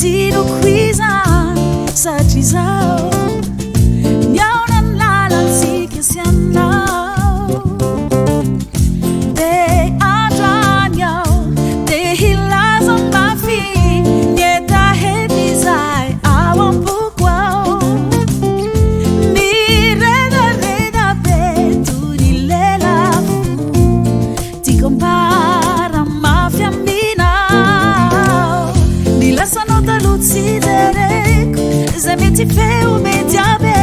tiro quizan satisao Nyaonan lalan sike sianao De adranyao De hilazan mafi Nieta hedizai awan bukwao Mi reda reda be turi lela Ti compara mafia minao Di la sanota lucidereko Zemi ti feu mediabe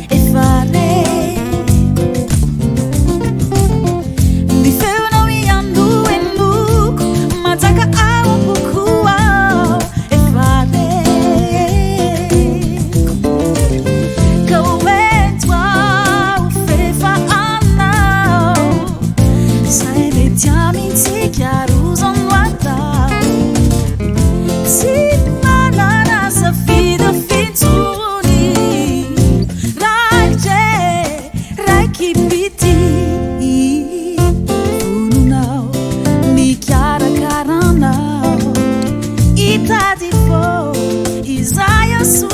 E fare Di feu no mi andu en luco Ma taka awan bukwao E fare Connecte-toi fefa anao Sai vediamo insieme chiaruso nuotao Si manana sa fido finzuni Raice, raiki piti Fununao, mi chiara caranao Ita di fo, Isaia su